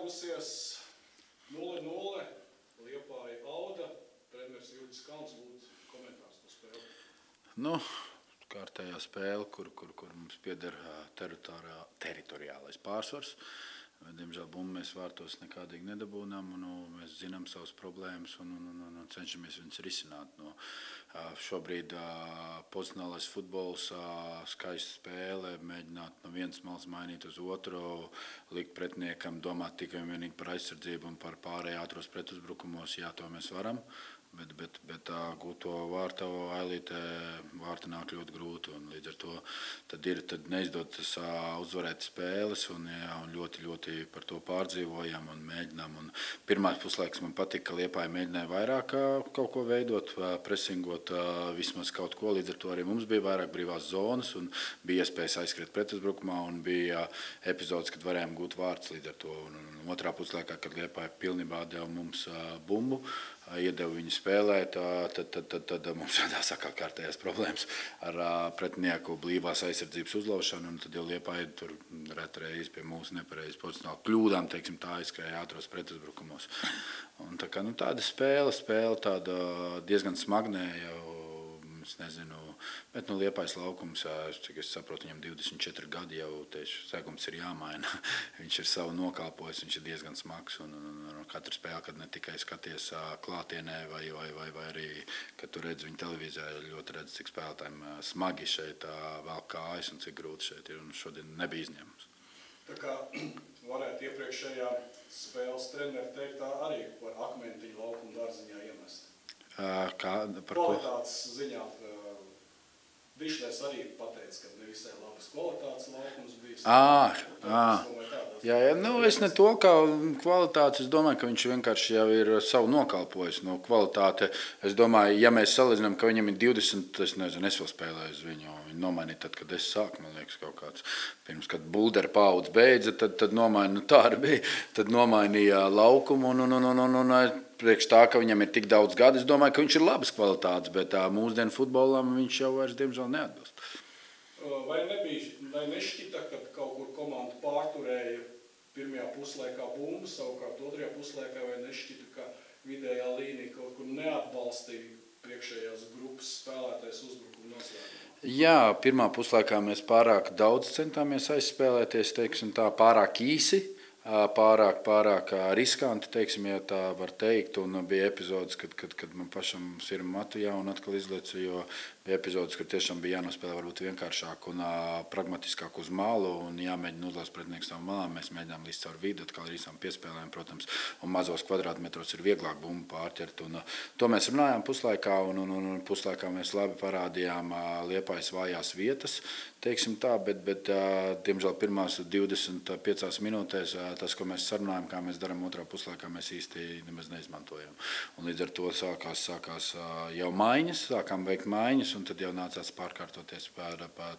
noslēgusies 0-0. Liepāja Auda, treneris Juris Kalns, lūdzu komentārs par spēli. Nu, kārtējā spēle, kur mums pieder teritoriālais pārsvars. Diemžēl bumbu mēs vārtos nekādīgi nedabūnām. Mēs zinām savas problēmas un cenšamies viņas risināt. Šobrīd pozicionālais futbols, skaista spēle, mēģināt no vienas malas mainīt uz otru, likt pretiniekam domāt tikai un vienīgi par aizsardzību un par pārēju ātros pretuzbrukumos. Jā, to mēs varam. Bet gūto vārtu ailītē vārta nāk ļoti grūti. Līdz ar to tad neizdodas uzvarēt spēles un ļoti par to pārdzīvojam un mēģinām. Pirmās puslaiks man patika, ka Liepāja mēģināja vairāk kaut ko veidot, presingot vismaz kaut ko. Līdz ar to arī mums bija vairāk brīvās zonas un bija iespējas aizskriet pretuzbrukumā un bija epizodes, kad varējām gūt vārtus līdz ar to. Otrā puslaikā, kad Liepāja pilnībā deva mums bumbu, iedeva viņu spēlēt, tad mums radās atkal kārtējās problēmas ar pretinieku blīvās aizsardzības uzlaušanu, un tad jau Liepāja tur retreiz pie mūsu nepareizi pozicionāli kļūdām, teiksim, tā aizskrēja ātros pretuzbrukumos. Un tāda spēle tāda diezgan smagnēja, es nezinu, bet Liepājas laukums, cik es saprotu, viņam 24 gadi jau tieši segums ir jāmaina. Viņš ir savu nokāpojis, viņš ir diezgan smags un katra spēle, kad ne tikai skaties klātienē vai arī, kad tu redz viņu televīzijā, ļoti redz, cik spēlētājiem smagi šeit vēl kājas un cik grūti šeit ir un šodien nebija izņēmums. Tā kā varētu iepriekšējā spēles treneri teikt tā arī par akmentiņu laukumu dārziņā iemest. Kvalitātes ziņā Višlēs arī pateica, ka nevisai labas kvalitātes laukums bijis. Es ne to, ka kvalitātes, es domāju, ka viņš vienkārši jau ir savu nokalpojis no kvalitāte. Es domāju, ja mēs salīdzinām, ka viņam ir 20, es vēl spēlēju uz viņu, viņi nomainīja tad, kad es sāku, man liekas, kaut kāds, pirms, kad Buldera paudze beidza, tad nomainīja, tā arī bija, tad nomainīja laukumu un priekš tā, ka viņam ir tik daudz gadu, es domāju, ka viņš ir labas kvalitātes, bet mūsdienu futbolam viņš jau vairs, diemžēl, neatbilst. Vai nešķita, ka kaut kur komanda pārturēja pirmajā puslaikā bumbu, savukārt otrajā puslaikā, vai nešķita, ka vidējā līnija kaut kur neatbalstīja priekšējās grupas spēlētais uzbrukumu noslēgumu? Jā, pirmā puslaikā mēs pārāk daudz centāmies aizspēlēties, teiksim tā, pārāk īsi. Pārāk riskanti, teiksim, ja tā var teikt, un bija epizodes, kad man pašam sirma matu jaunu atkal izleca, jo bija epizodes, kur tiešām bija jānospēlē varbūt vienkāršāk un pragmatiskāk uz malu un jāmēģina uzlāst pretinieks savu malām. Mēs mēģinām līdz caur vidu, atkal ar īsām piespēlēm, protams, un mazos kvadrātmetros ir vieglāk bumbu pārķert. To mēs runājām puslaikā, un puslaikā mēs labi parādījām Liepājas vājās vietas, teiksim tā, bet diemžēl pirmās 25 minūtēs tas, ko mēs sarunājam, kā mēs darām otrā puslaikā, mēs īsti nemaz neizmantojam. Un līdz ar to sākās jau maiņas, sākām veikt maiņas, un tad jau nācās pārkārtoties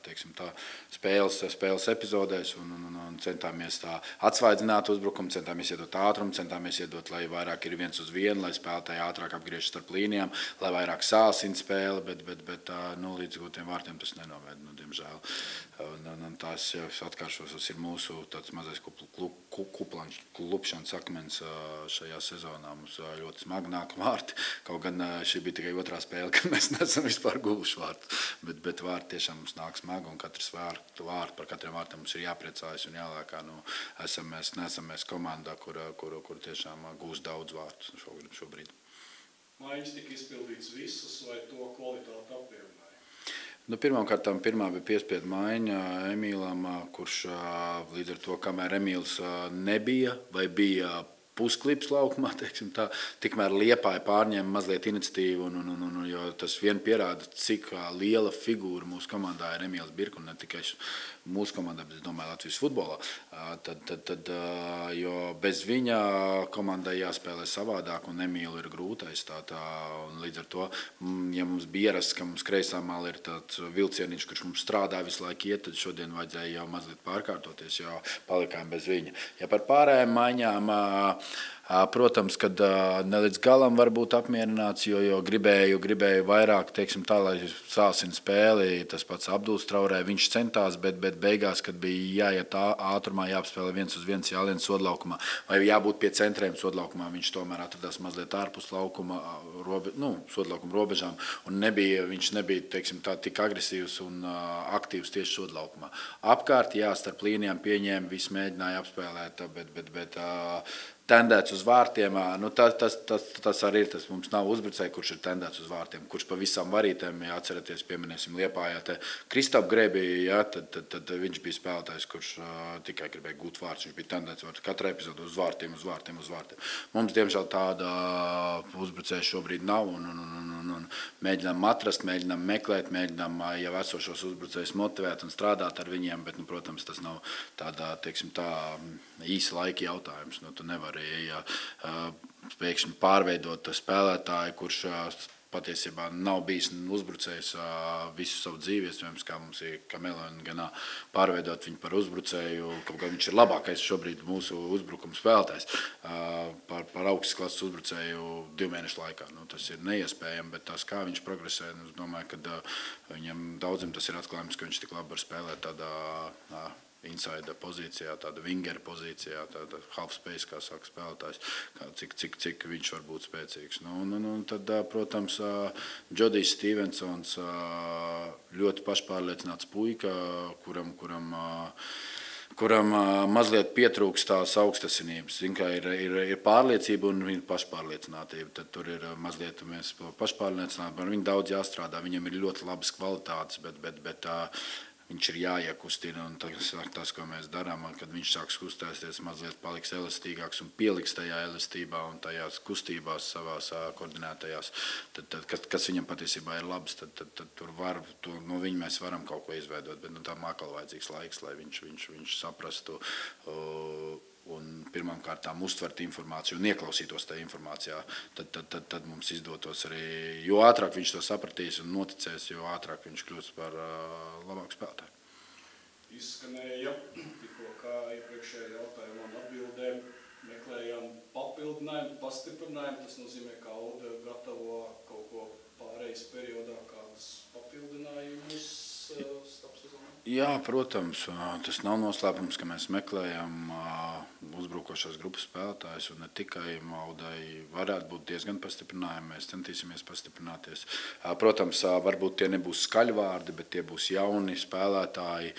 teiksim tā, spēles epizodēs un centāmies tā atsvaidzināt uzbrukumu, centāmies iedot ātrumu, centāmies iedot, lai vairāk ir 1 uz 1, lai spēlētāji ātrāk apgriež starp līnijām, lai vairāk sāsina spēli, bet līdz gūtiem vārtiem tas nenoved, diemžēl. Tās jau atkāršos, tas ir mūsu tāds mazais klupšanas akmens šajā sezonā. Mums ļoti smagi nāk vārti, kaut gan šī bija tikai otrā spēle, kad mēs nesam vispār guvuši vārtu, bet vārti tiešām mums nāk smagi un katrs vārtu, par katriem vārtiem mums ir jāpriecājas un jālēkā. Nesam mēs komandā, kur tiešām gūs daudz vārtus šobrīd. Maiņas tika izpildīts visus vai to kvalitāti apvienoja? Pirmkārt, pirmā bija piespiedu maiņa Emīlam, kurš līdz ar to, kamēr Emīls nebija vai bija pusklips laukumā, teiksim tā, tikmēr Liepāja pārņēma mazliet iniciatīvu, jo tas vien pierāda, cik liela figūra mūsu komandā ir Emīls Birk, un ne tikai mūsu komandā, bet es domāju Latvijas futbolā. Jo bez viņa komandai jāspēlē savādāk, un Emīlu ir grūtais. Un līdz ar to, ja mums bija ierasts, ka mums kreisā māla ir tāds vilcieniņš, kurš mums strādā visu laiku iet, tad šodien vajadzēja jau mazliet pārkārtoties, jo palikām bez viņa. Ja par pārējām maiņām, Protams, kad ne līdz galam var būt apmierināts, jo gribēju vairāk, teiksim tā, lai sāsina spēli. Tas pats Abduls Traorē, viņš centās, bet beigās, kad bija jāiet ātrumā, jāapspēlē 1-1, jālien sodlaukumā, vai jābūt pie centriem sodlaukumā, viņš tomēr atradās mazliet ārpus laukuma, sodlaukuma robežām, un viņš nebija, teiksim tā, tik agresīvs un aktīvs tieši sodlaukumā. Apkārt, jā, starp līnijām pieņēma, viss mēģināja apspēlēt, bet tendēts uz vārtiem, tas arī ir. Tas mums nav uzbrucēji, kurš ir tendēts uz vārtiem, kurš pa visām varītēm, ja atceraties, pieminēsim Liepājā, Kristap Grebī, tad viņš bija spēlētājs, kurš tikai gribēja gūt vārtus, viņš bija tendēts katru epizodu uz vārtiem. Mums, diemžēl, tāda uzbrucēja šobrīd nav, un mēģinām atrast, mēģinām meklēt, mēģinām jau esošos uzbrucējus motivēt un strādāt ar viņiem, bet, protams, tas nav tādā, teiksim tā, īsa laika jautājums. Tu nevari pēkšņi pārveidot spēlētāju, kurš patiesībā nav bijis uzbrucējs visu savu dzīvi. Iespējams, kā mums ir Kamelēna ganā pārveidot viņu par uzbrucēju, kaut kā viņš ir labākais šobrīd mūsu uzbrukuma spēlētājs par augstas klases uzbrucēju 2 mēnešu laikā. Tas ir neiespējami, bet tas, kā viņš progresē, es domāju, ka viņam daudziem tas ir atklājums, ka viņš tik labi var spēlēt tādā inside pozīcijā, tāda wingera pozīcijā, tāda half space, kā saka spēlētājs, cik viņš var būt spēcīgs. Tad, protams, Džodijs Stevensons ļoti pašpārliecināts puika, kuram mazliet pietrūkst tās augstasinības. Kā ir pārliecība un viņa pašpārliecinātība. Tad tur ir mazliet mēs pašpārliecināti, ar viņu daudz jāstrādā, viņam ir ļoti labas kvalitātes, bet viņš ir jāiekustina, un tas, ko mēs darām, kad viņš sāks kustēties, mazliet paliks elastīgāks un pieliks tajā elastībā un tajās kustībās savās koordinētajās, kas viņam patiesībā ir labs, tad tur no viņa mēs varam kaut ko izveidot, bet tam atkal vajadzīgs laiks, lai viņš saprastu un pirmām kārtām uztvert informāciju un ieklausītos tajā informācijā, tad mums izdotos arī, jo ātrāk viņš to sapratīs un noticēs, jo ātrāk viņš kļūs par labāku spēlētāju. Izskanēja tikko kā iepriekšējā jautājumā un atbildēm, meklējām papildinājumu, pastiprinājumu, tas nozīmē, ka Auda gatavo kaut ko pārejas periodā, kādus papildinājumus starp sezonām? Jā, protams, tas nav noslēpums, ka mēs meklējam uzbrukošās grupas spēlētājus, un ne tikai Audai varētu būt diezgan pastiprinājumi, mēs centīsimies pastiprināties. Protams, varbūt tie nebūs skaļvārdi, bet tie būs jauni spēlētāji,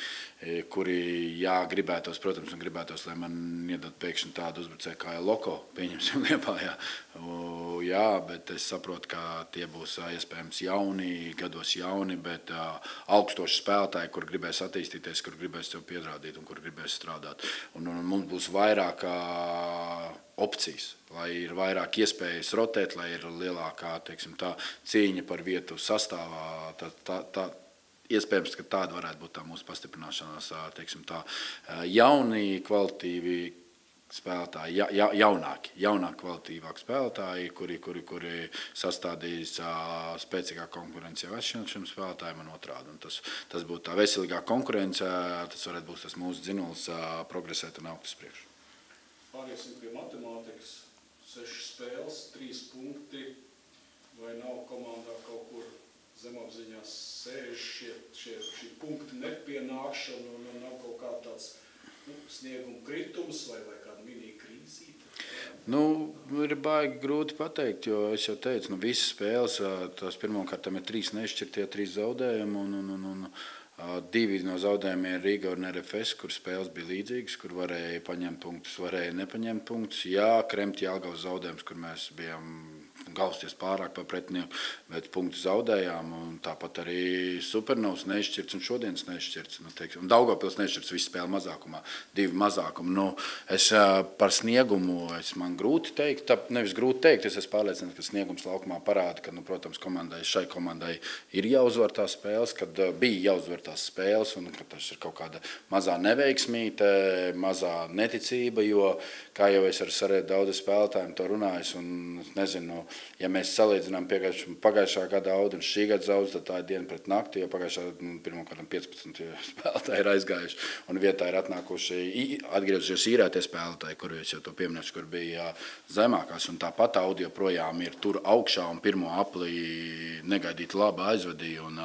kuri, jā, gribētos, protams, un gribētos, lai man iedot pēkšņi tādu uzbrucēju kā Loko, pieņemsim Liepājā. Jā, bet es saprotu, ka tie būs iespējams jauni, gados jauni, bet augstoši spēlētāji, kur gribēs attīstīties, kur gribēs sev piedrādīt un kur gribēs strādāt. Un mums būs vairāk opcijas, lai ir vairāk iespējas rotēt, lai ir lielākā, teiksim tā, cīņa par vietu sastāvā. Iespējams, ka tāda varētu būt tā mūsu pastiprināšanās, teiksim tā, jauni, kvalitīvi spēlētāji, jaunāki kvalitīvāki spēlētāji, kuri sastādīs spēcīgāk konkurenci jau šiem spēlētājiem un otrādi. Un tas būtu tā veselīgā konkurence, tas varētu būt tas mūsu dzinulis progresēt un augt uz priekšu. Pāriesim pie matemātikas. 6 spēles, 3 punkti. Vai nav komandā kaut kur zemapziņā sēž šī punkti nepienākšana un nav kaut kā tāds snieguma kritums vai kāda mini krīzīte? Ir baigi grūti pateikt, jo es jau teicu, visas spēles, tās pirmkārt ir 3 nešķirtie, 3 zaudējumi un 2 no zaudējumiem ir Riga un RFS, kur spēles bija līdzīgas, kur varēja paņemt punktus, varēja nepaņemt punktus. Jā, Kremti Jelgavas zaudējums, kur mēs bijām galvasties pārāk par pretinieku, bet punktu zaudējām, un tāpat arī Supernovs nešķirts un šodienas nešķirts. Un Daugavpils nešķirts visu spēli mazākumā, 2 mazākumu. Es par sniegumu man grūti teikt, nevis grūti teikt, es esmu pārliecināts, ka sniegums laukumā parāda, ka, protams, šai komandai ir jāuzvar tās spēles, kad bija jāuzvar tās spēles, un ka tas ir kaut kāda mazā neveiksmīte, mazā neticība, jo, kā jau es ar daudz spēlētājiem to runājis, un es nezinu, ja mēs salīdzinām pagājušā gada audu un šī gada zaudus, tad tā ir diena pret nakti, jo pagājušā pirmkārt 15 spēlētāji ir aizgājuši un vietā ir atgriezušies īrētie spēlētāji, kur jūs jau to pieminēšu, kur bija zemākās, un tāpat audio projām ir tur augšā un pirmo apli negaidīt labi aizvadīja, un,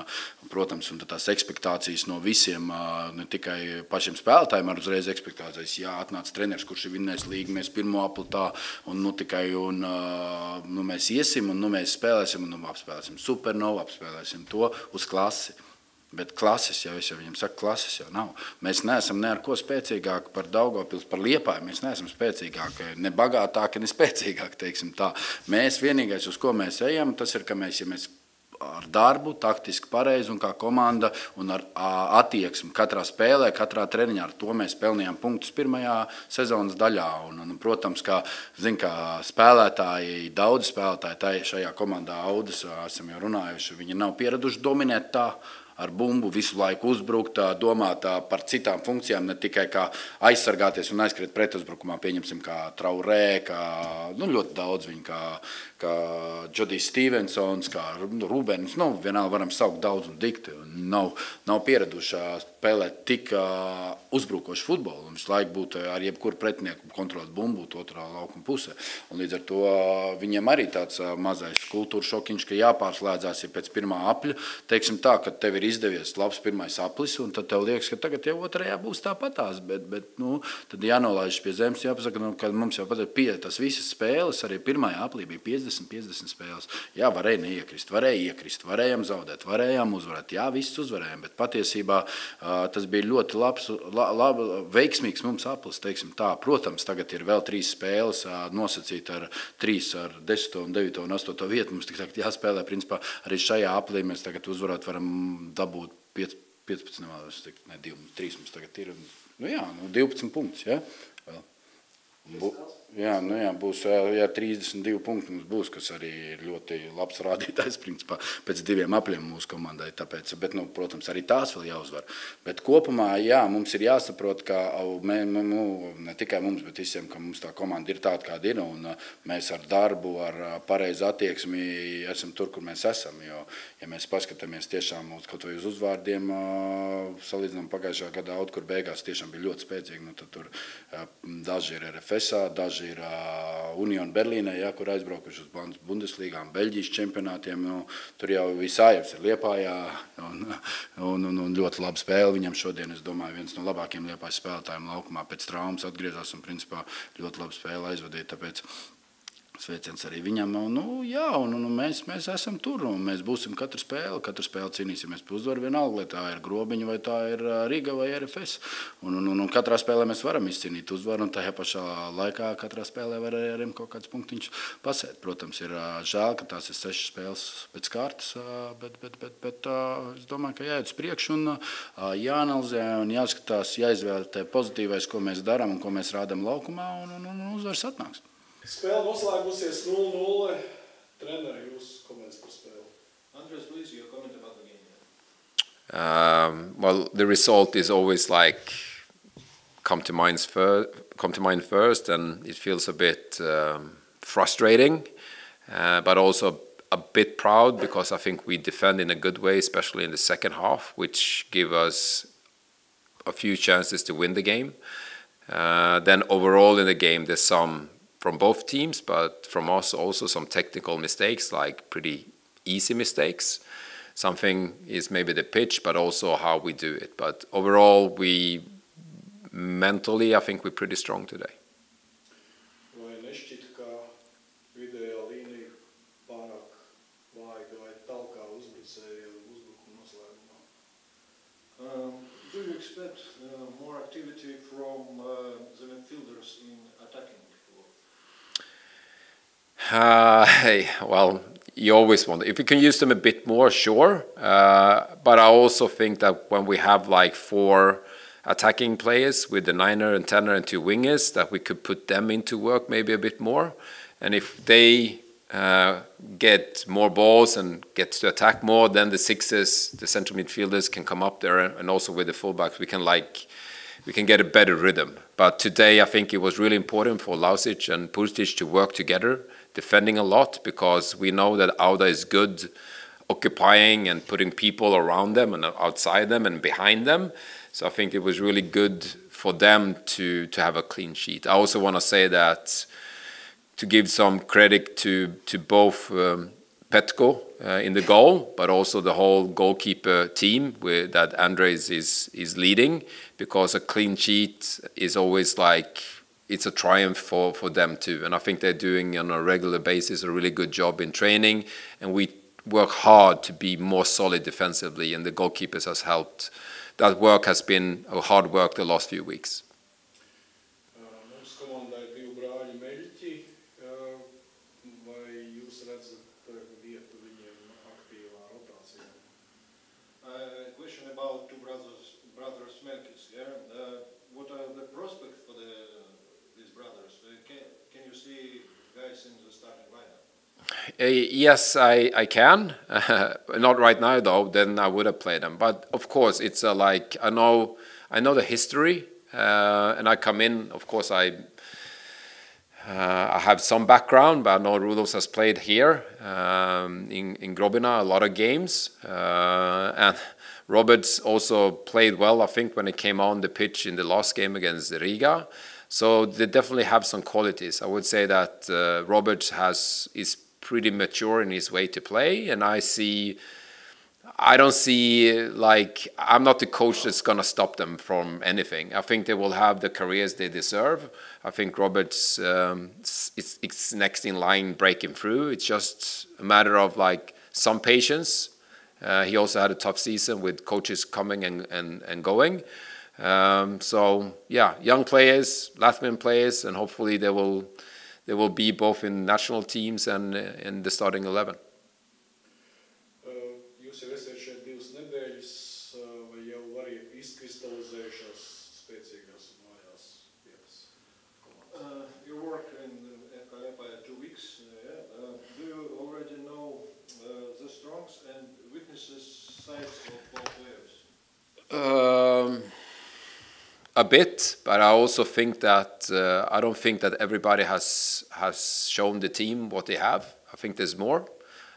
protams, un tās ekspektācijas no visiem, ne tikai pašiem spēlētājiem, ar uzreiz ekspektācijas, jā, atnāca treneris, kurš ir vinnējis līgu, mēs pirmo apli tā, un mēs iesim, un mēs spēlēsim, un apspēlēsim supernovu, apspēlēsim to uz klasi. Bet klases jau, es jau viņam saku, klases jau nav. Mēs neesam ne ar ko spēcīgāki par Daugavpils, par Liepāju. Mēs neesam spēcīgāki, ne bagātāki, ne spēcīgāki, teiksim tā. Mēs vienīgais, uz ko mēs ejam, tas ir, ka mēs ar darbu, taktiski pareizi un kā komanda un ar attieksmi katrā spēlē, katrā treniņā. Ar to mēs pelnījām punktus pirmajā sezonas daļā. Un protams, kā spēlētāji, daudzi spēlētāji šajā komandā Audas, esam jau runājuši, viņi nav pieraduši dominēt tā, ar bumbu visu laiku uzbrukt, domāt par citām funkcijām, ne tikai kā aizsargāties un aizskriet pretuzbrukumā, pieņemsim kā Traoré, kā ļoti daudz viņi, kā Jodijs Stevensons, kā Rubens, vienalga varam saukt daudz un dikti, un nav pieraduši spēlēt tik uzbrukošu futbolu, un visu laiku būt ar jebkuru pretinieku kontrolēt bumbu otrā laukuma pusē. Un līdz ar to viņiem arī tāds mazais kultūras šokiņš, ka jāpārslēdzās, ja pēc pirmā apļa, teiksim tā, ka tev ir izdevies labs pirmais aplis, un tad tev liekas, ka tagad jau otrajā būs tāpatās, bet tad jānolaiž pie zemes, jāpasaka, ka mums jau pat tas visas spēles, arī pirmajā aplī bija 50 spēles. Jā, varēja neiekrist, varēja iekrist, varējām zaudēt, varējām uzvarēt, jā, viss uzvarējām, bet patiesībā tas bija ļoti veiksmīgs mums aplis, teiksim tā. Protams, tagad ir vēl 3 spēles nosacīt ar 3, ar 10, 9 un 8 vietu. Mums tagad jāspēlē, principā, arī šajā aplī mēs tagad uzvarot varam dabūt 15, ne 3 mums tagad ir. 12 punktus, ja? Būs 32 punkti mums būs, kas arī ir ļoti labs rādītājs, principā, pēc 2 apļiem mūsu komandai, tāpēc, bet, protams, arī tās vēl jāuzvar. Bet kopumā, jā, mums ir jāsaprot, ka ne tikai mums, bet visiem, ka mums tā komanda ir tāda, kāda ir, un mēs ar darbu, ar pareizu attieksmi esam tur, kur mēs esam, jo, ja mēs paskatāmies tiešām kaut vai uz uzvārdiem, salīdzinām pagājušā gada audu, kur beigās tiešām bija ļoti spēcīgi, tad tur daži ir RFSā, daži ir Union Berlīnē, kur aizbraukuši uz Bundeslīgām, Beļģijas čempionātiem. Tur jau visājums ir Liepājā un ļoti laba spēle. Viņam šodien, es domāju, viens no labākiem Liepājas spēlētājiem laukumā pēc traumas atgriezās un principā ļoti laba spēle aizvadīja. Tāpēc sveiciens arī viņam. Mēs esam tur un mēs būsim katru spēli cīnīsimies par uzvaru vienalga, vai tā ir Grobiņa, vai tā ir Riga vai RFS. Un katrā spēlē mēs varam izcīnīt uzvaru un tajā pašā laikā katrā spēlē var arī kaut kāds punktiņš pasēt. Protams, ir žēl, ka tās ir 6 spēles pēc kārtas, bet es domāju, ka jāiet uz priekšu un jāanalizē un jāskatās, jāizvērtē pozitīvais, ko mēs darām un ko mēs rādām laukumā un uzvaras atnāks. Spēle noslēgusies 0-0. Treneri, jūs komentējat par spēli. Andres, please, your comment about the game. Well, the result is always like come to mind first, and it feels a bit frustrating, but also a bit proud because I think we defend in a good way, especially in the second half, which give us a few chances to win the game. Then overall in the game, there's some from both teams, but from us also some technical mistakes, like pretty easy mistakes. Something is maybe the pitch, but also how we do it. But overall, mentally, I think we're pretty strong today. Vai nešķiet, ka vidējā līnija pārāk vaiga vai talkā uzbrucēja uzbrukuma noslēgumā? Do you expect more activity from the midfielders in attacking? Well, you always want, if you can use them a bit more, sure. But I also think that when we have like 4 attacking players with the 9er and 10er and 2 wingers, that we could put them into work maybe a bit more. And if they get more balls and get to attack more, then the 6ers, the central midfielders can come up there, and also with the fullbacks, we can get a better rhythm. But today I think it was really important for Lausic and Purstic to work together. defending a lot, because we know that Auda is good occupying and putting people around them and outside them and behind them. So I think it was really good for them to have a clean sheet. I also want to say that, to give some credit to both Petko in the goal, but also the whole goalkeeper team that Andres is leading, because a clean sheet is always like, it's a triumph for them too. And I think they're doing on a regular basis a really good job in training, and we work hard to be more solid defensively, and the goalkeepers has helped. That work has been hard work the last few weeks. Mums komandai ir divi brāļi Meļķi. Vai jūs redzat vietu viņiem aktīvā rotācijā? Question about two brothers Melkis. Yeah? What are the prospects for these brothers? Can you see guys in the starting lineup? Yes, I can. Not right now though. Then I would have played them. But of course, it's like I know the history, and I come in. Of course, I have some background, but I know Rudolf has played here in Grobina a lot of games, and Roberts also played well, I think, when he came on the pitch in the last game against Riga. So they definitely have some qualities. I would say that Roberts is pretty mature in his way to play, and I don't see, like, I'm not the coach that's going to stop them from anything. I think they will have the careers they deserve. I think Roberts it's next in line breaking through. It's just a matter of like some patience. He also had a tough season with coaches coming and going. So yeah, young players, Latvian players, and hopefully they will be both in national teams and in the starting 11. Jūs jau esat šeit 2 nedēļas, vai jau arī izkristalizējušās spēcīgās mājās vietas komandas? You work in Liepaja 2 weeks. Do you already know the strengths and weaknesses sides of both players? A bit, but I also think that I don't think that everybody has shown the team what they have. I think there's more.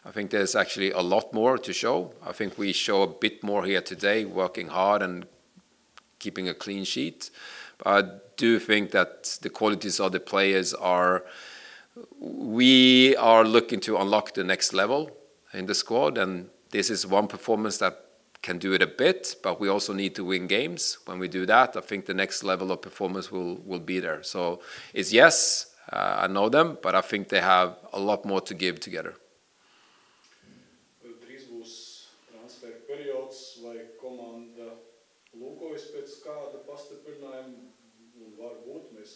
I think there's actually a lot more to show. I think we show a bit more here today, working hard and keeping a clean sheet. But I do think that the qualities of the players we are looking to unlock the next level in the squad, and this is one performance that can do it a bit, but we also need to win games. When we do that, I think the next level of performance will be there. So it's yes, I know them, but I think they have a lot more to give together. Drīz būs transfer periods, vai komanda lūkojas pēc kāda pastiprinājuma, un varbūt mēs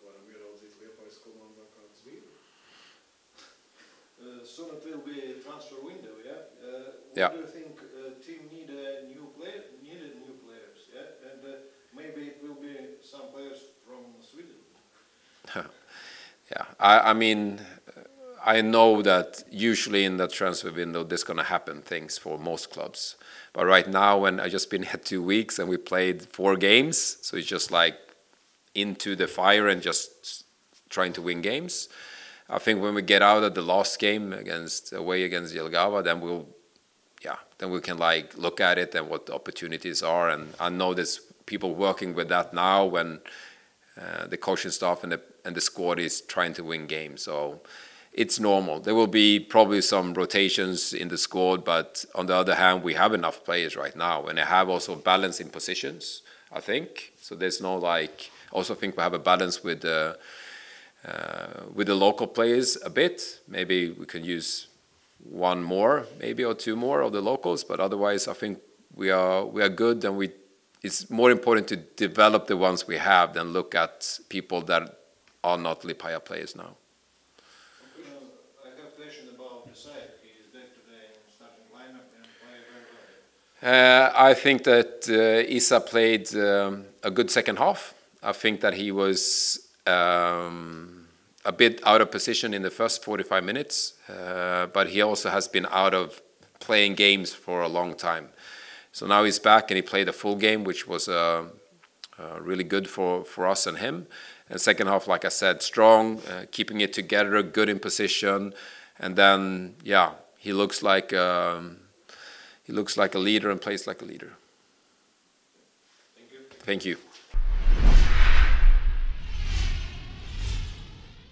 varam ieraudzīt Liepājas komandā kādas vīru. Soon it will be a transfer window, yeah? Yeah. Do you think team needed new players, yeah? And maybe it will be some players from Sweden. Yeah, I mean, I know that usually in the transfer window there's going to happen things for most clubs. But right now, when I just been here 2 weeks and we played 4 games, so it's just like into the fire and just trying to win games. I think when we get out of the last game away against Jelgava, then we can like look at it and what the opportunities are. And I know there's people working with that now when the coaching staff and the squad is trying to win games. So it's normal. There will be probably some rotations in the squad, but on the other hand, we have enough players right now, and they have also balance in positions, I think. So there's no like. Also think we have a balance with the local players a bit. Maybe we can use 1 more, maybe, or 2 more of the locals, but otherwise I think we are good, and it's more important to develop the ones we have than look at people that are not Liepāja players now. I have a question about Isai. He is there today in starting lineup and play very well. I think that Isa played a good second half. I think that he was a bit out of position in the first 45 minutes, but he also has been out of playing games for a long time. So now he's back and he played a full game, which was really good for us and him. And second half, like I said, strong, keeping it together, good in position, and then yeah, he looks like a leader and plays like a leader. Thank you. Thank you.